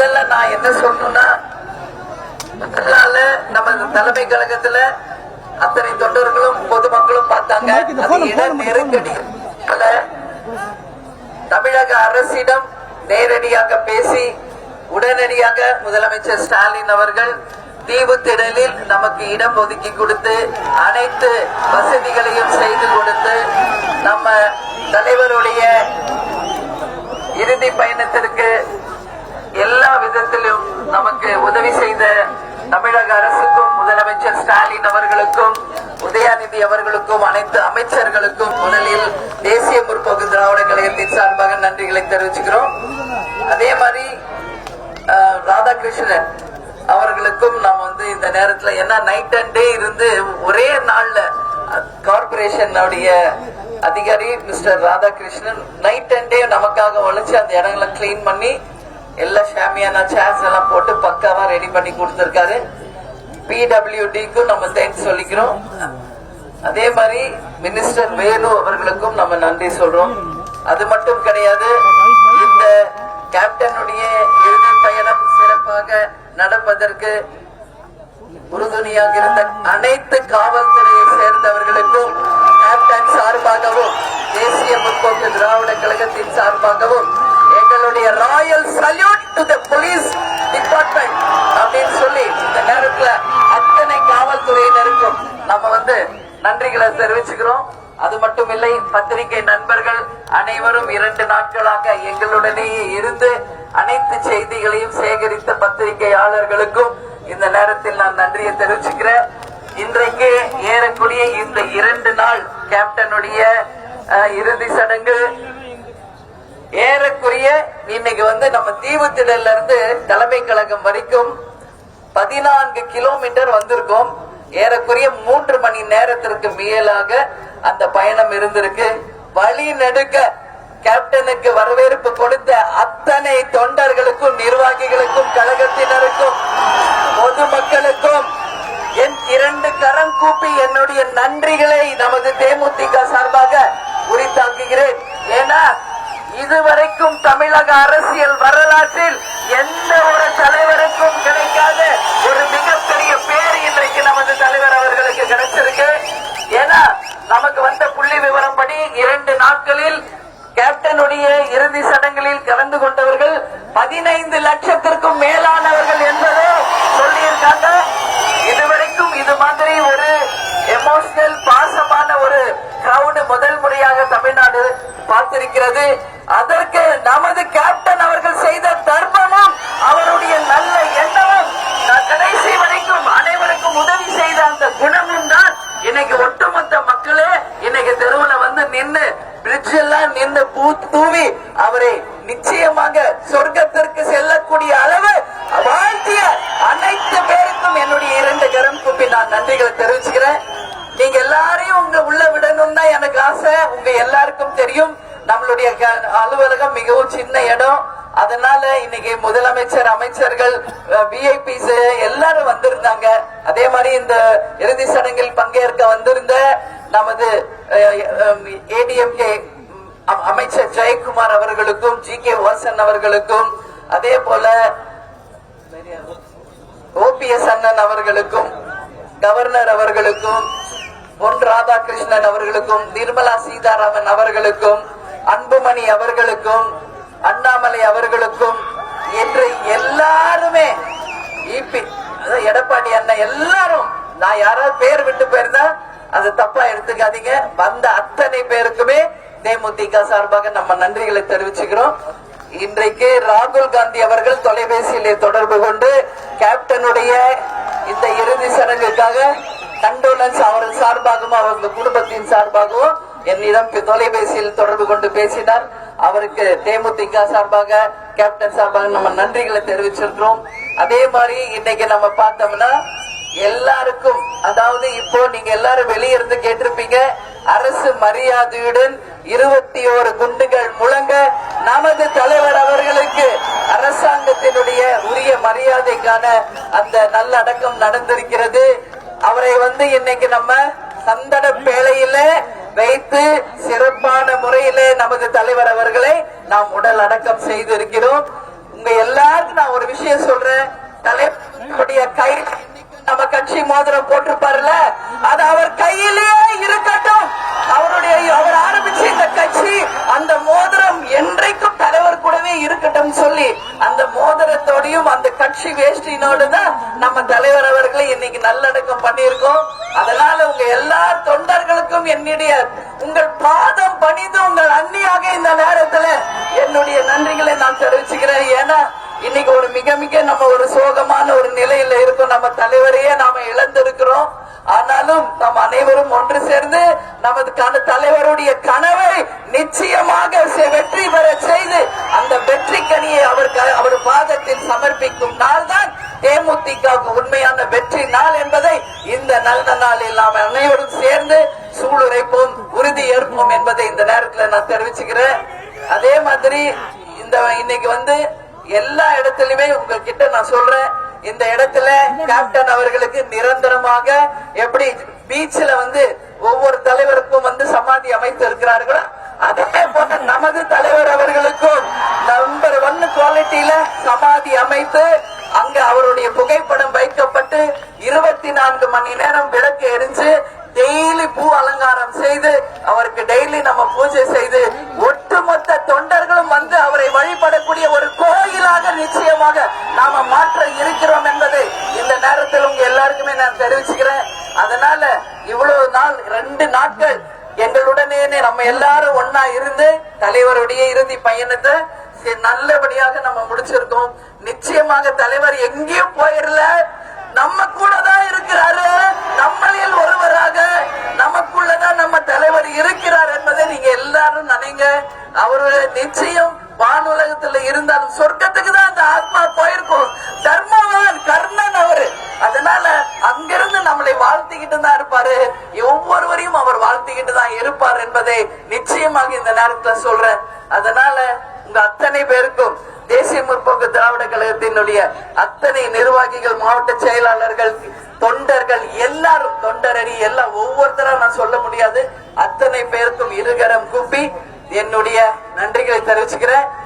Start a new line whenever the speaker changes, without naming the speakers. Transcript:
முதல்ல நான் என்ன சொல்லணும்னா, நமது தலைமை கழகத்துல அத்தனை தொண்டர்களும் பொதுமக்களும் பார்த்தாங்க. இட நெருக்கடி தமிழக அரசிடம் நேரடியாக பேசி உடனடியாக முதலமைச்சர் ஸ்டாலின் அவர்கள் தீவு திடலில் நமக்கு இடம் ஒதுக்கி கொடுத்து அனைத்து வசதிகளையும் செய்து கொடுத்து நம்ம தலைவருடைய இறுதி பயணத்திற்கு எல்லா விதத்திலும் நமக்கு உதவி செய்த தமிழக அரசுக்கும் முதலமைச்சர் ஸ்டாலின் அவர்களுக்கும் உதயாநிதி அவர்களுக்கும் அனைத்து அமைச்சர்களுக்கும் முதலில் தேசிய முற்போக்கு திராவிட கழகத்தின் சார்பாக நன்றிகளை தெரிவிச்சுக்கிறோம். அதே மாதிரி ராதாகிருஷ்ணன் அவர்களுக்கும் நாம் இந்த நேரத்துல என்ன நைட் அண்ட் டே இருந்து ஒரே நாள்ல கார்பரேஷன் அதிகாரி மிஸ்டர் ராதாகிருஷ்ணன் நைட் அண்ட் டே நமக்காக உழைச்சு அந்த இடங்களை கிளீன் பண்ணி எல்லா ஷாமியானா சேர்ஸ் எல்லாம் போட்டு பக்காவா ரெடி பண்ணி கொடுத்திருக்காரு. பிடபிள்யூடிக்கும் நம்ம தேங்க்ஸ் சொல்லிக்கிறோம். அதே மாதிரி மினிஸ்டர் வேலு அவர்களுக்கும் நம்ம நன்றி சொல்றோம். அது மட்டும் கிடையாது, இந்த கேப்டனுடைய இறுதி பயணம் சிறப்பாக நடப்பதற்கு உறுதுணையாக இருந்த அனைத்து காவல்துறையை சேர்ந்தவர்களுக்கும் கேப்டன் சார்பாகவும் தேசிய முற்போக்கு திராவிட கழகத்தின் சார்பாகவும் எங்களுடைய Royal salute to the police department அப்படின்னு சொல்லி இந்த நேரத்துல அத்தனை காவல்துறையினருக்கும் நம்ம நன்றிகளை தெரிவிச்சுக்கிறோம். அது மட்டும் இல்லை, பத்திரிகை நண்பர்கள் அனைவரும் 2 நாட்களாக எங்களுடனேயே இருந்து அனைத்து செய்திகளையும் சேகரித்த பத்திரிகையாளர்களுக்கும் இந்த நேரத்தில் நான் நன்றியை தெரிவிச்சுக்கிறேன். இன்றைக்கு ஏறக்கூடிய இந்த 2 நாள் கேப்டனுடைய இறுதி சடங்கு ஏறக்குறைய இன்னைக்கு நம்ம தீவு திடல்ல இருந்து தலைமை கழகம் வரைக்கும் 14 கிலோமீட்டர் வந்திருக்கோம். ஏறக்குறைய 3 மணி நேரத்திற்கு மேலாக அந்த பயணம் இருந்திருக்கு. வழி நெடுக்க கேப்டனுக்கு வரவேற்பு கொடுத்த அத்தனை தொண்டர்களுக்கும் நிர்வாகிகளுக்கும் கழகத்தினருக்கும் பொதுமக்களுக்கும் என் 2 கரம் கூப்பி என்னுடைய நன்றிகளை நமது தேமுதிக சார்பாக உரித்தாக்குகிறேன். ஏன்னா இதுவரைக்கும் தமிழக அரசியல் வரலாற்றில் எந்த ஒரு தலைவருக்கும் கிடைக்காத ஒரு மிகப்பெரிய பேர் இன்றைக்கு நமது தலைவர் அவர்களுக்கு கிடைச்சிருக்கு. ஏன்னா நமக்கு வந்த புள்ளி விவரம் படி 2 நாட்களில் கேப்டனுடைய இறுதி சடங்குகளில் கலந்து கொண்டவர்கள் 15 லட்சத்திற்கும் மேலானவர்கள் என்பதை சொல்லியிருக்காங்க. இதுவரைக்கும் இது மாதிரி ஒரு எமோஷனல் பாசமான ஒரு கிரௌட் முதல் முறையாக தமிழ்நாடு பார்த்திருக்கிறது. அதற்கு நமது கேப்டன் அவர்கள் செய்த தர்மமும் அவருடைய நல்ல எண்ணமும் கடைசி வரைக்கும் அனைவருக்கும் உதவி செய்த அந்த குணமும் தான் இன்னைக்கு ஒட்டுமொத்த மக்களே இன்னைக்கு தெருவுல நின்று பிரிட்ஜ் எல்லாம் நின்று தூவி அவரை நிச்சயமாக சொர்க்கத்திற்கு செல்லக்கூடிய அளவு வாழ்த்திய அனைத்து பேருக்கும் என்னுடைய 2 கரம் கூப்பி நான் நன்றிகளை தெரிவிச்சுக்கிறேன். நீங்க எல்லாரையும் உள்ள விடணும் தான் எனக்கு ஆசை. உங்க எல்லாருக்கும் தெரியும் நம்மளுடைய அலுவலகம் மிகவும் சின்ன இடம். அதனால இன்னைக்கு முதலமைச்சர், அமைச்சர்கள், விஐபிஸ் எல்லாரும் வந்திருந்தாங்க. அதே மாதிரி இந்த இறுதி சடங்கில் பங்கேற்க வந்திருந்த நமது ஏடிஎம்கே அமைச்சர் ஜெயக்குமார் அவர்களுக்கும், ஜி.கே. வாசன் அவர்களுக்கும், அதே போல ஓபிஎஸ் அண்ணன் அவர்களுக்கும், கவர்னர் அவர்களுக்கும், பொன் ராதாகிருஷ்ணன் அவர்களுக்கும், நிர்மலா சீதாராமன் அவர்களுக்கும், அன்புமணி அவர்களுக்கும், அண்ணாமலை அவர்களுக்கும் என்று எல்லாருமே எடப்பாடி அண்ணன் எல்லாரும், நான் யாராவது பேர் விட்டு போயிருந்தா அது தப்பா எடுத்துக்காதீங்க. வந்த அத்தனை பேருக்குமே தேமுதிக சார்பாக நம்ம நன்றிகளை தெரிவிச்சுக்கிறோம். இன்றைக்கு ராகுல் காந்தி அவர்கள் தொலைபேசியிலே தொடர்பு கொண்டு கேப்டனுடைய இந்த இறுதி சடங்குக்காக கண்டோலன்ஸ் அவர்கள் சார்பாகவும் அவர்கள் குடும்பத்தின் சார்பாகவும் என்னிடம் தொலைபேசியில் தொடர்பு கொண்டு பேசினார். அவருக்கு தேமுதிக சார்பாக, கேப்டன் சார்பாக நம்ம நன்றிகளை தெரிவிச்சிருக்கிறோம். அதே மாதிரி இன்னைக்கு நம்ம பார்த்தோம்னா எல்லாருக்கும், அதாவது இப்போ நீங்க எல்லாரும் வெளியிருந்து கேட்டிருப்பீங்க, அரசு மரியாதையுடன் 21 குண்டுகள் முழங்க நமது தலைவர் அவர்களுக்கு அரசாங்கத்தினுடைய உரிய மரியாதைக்கான அந்த நல்லடக்கம் நடந்திருக்கிறது. அவரை இன்னைக்கு நம்ம சந்தன பேழையில வைத்து சிறப்பான முறையிலே நமது தலைவர் அவர்களை நாம் உடல் அடக்கம் செய்திருக்கிறோம். உங்க எல்லாருக்கும் நான் ஒரு விஷயம் சொல்றேன். தலைவருடைய கையில் நம்ம கட்சி மோதிரம் போட்டிருப்பாருல, அது அவர் கையிலேயே இருக்கட்டும். அவர் ஆரம்பிச்ச இந்த கட்சி அந்த மோதிரம் என்றைக்கும் தலைவர் கூடவே இருக்கட்டும் சொல்லி அந்த மோதிரத்தோடையும் அந்த கட்சி வேஷ்டினோடு தான் நம்ம தலைவர் அவர்களை இன்னைக்கு நல்லடக்கம் பண்ணியிருக்கோம். அதனால உங்க எல்லா தொண்டர்களுக்கும் என்னுடைய உங்கள் பாதம் பணிந்து உங்கள் அண்ணியாக இந்த நேரத்துல என்னுடைய நன்றிகளை நான் தெரிவிச்சுக்கிறேன். ஏன்னா இன்னைக்கு ஒரு மிக மிக நம்ம ஒரு சோகமான ஒரு நிலையில இருக்கும். நம்ம தலைவரையே நாம இழந்திருக்கிறோம். ஆனாலும் நாம் அனைவரும் ஒன்று சேர்ந்து நமதுக்கான தலைவருடைய கனவை நிச்சயமாக வெற்றி பெற செய்து அந்த வெற்றி கனியை அவர் பாதத்தில் சமர்ப்பிக்கும் நாள் தான் தேமுதிக உண்மையான வெற்றி நாள் என்பதை இந்த நல்ல நாளில் நாம் அனைவரும் சேர்ந்து சூளுரைப்போம், உறுதி ஏற்போம் என்பதை இந்த நேரத்தில் நான் தெரிவிச்சுக்கிறேன். அதே மாதிரி இன்னைக்கு எல்லா இடத்திலுமே உங்ககிட்ட நான் சொல்றேன், இந்த இடத்துல கேப்டன் அவர்களுக்கு நிரந்தரமாக எப்படி பீச்ல ஒவ்வொரு தலைவருக்கும் சமாதி அமைத்து இருக்கிறார்களோ அதே போல நமது தலைவர் அவர்களுக்கும் நம்பர் 1 குவாலிட்டியில சமாதி அமைத்து அங்க அவருடைய புகைப்படம் வைக்கப்பட்டு 24 மணி நேரம் விளக்கு எரிஞ்சு டெய்லி பூ அலங்காரம் செய்து அவருக்கு டெய்லி நம்ம பூஜை செய்து ஒட்டுமொத்த தொண்டர்களும் அவரை வழிபடக்கூடிய ஒரு கோயிலாக நிச்சயமாக நாம மாற்ற இருக்கிறோம் என்பதை இந்த நேரத்தில் உங்க எல்லாருக்குமே நான் தெரிவிச்சுக்கிறேன். அதனால இவ்வளவு நாள் 2 நாட்கள் எங்களுடனே நம்ம எல்லாரும் ஒன்னா இருந்து தலைவருடைய இறுதி பயணத்தை நல்லபடியாக நம்ம முடிச்சிருக்கோம். நிச்சயமாக தலைவர் எங்கேயும் போயிடல, நம்ம கூட தான் இருக்கிறாரு. நம்மளில் ஒருவராக நமக்குள்ளதான் நம்ம தலைவர் இருக்கிறார் என்பதை நீங்க எல்லாரும் நினைங்க. அவரு நிச்சயம் வானுலகத்துல இருந்தாலும் சொர்க்கத்துக்கு தான் அந்த ஆத்மா போயிருக்கும். தர்மவான் கர்ணன் அவரு. அதனால அங்கிருந்து நம்மளை வாழ்த்திக்கிட்டு தான் இருப்பாரு. ஒவ்வொருவரையும் அவர் வாழ்த்திக்கிட்டு தான் இருப்பார் என்பதை நிச்சயமாக இந்த நேரத்துல சொல்றேன். அதனால உங்க அத்தனை பேருக்கும் தேசிய முற்போக்கு திராவிட கழகத்தினுடைய அத்தனை நிர்வாகிகள், மாவட்ட செயலாளர்கள், தொண்டர்கள் எல்லாரும், தொண்டரணி எல்லாம் ஒவ்வொருத்தரா நான் சொல்ல முடியாது, அத்தனை பேருக்கும் இருகரம் கூப்பி என்னுடைய நன்றிகளை தெரிவிச்சுக்கிறேன்.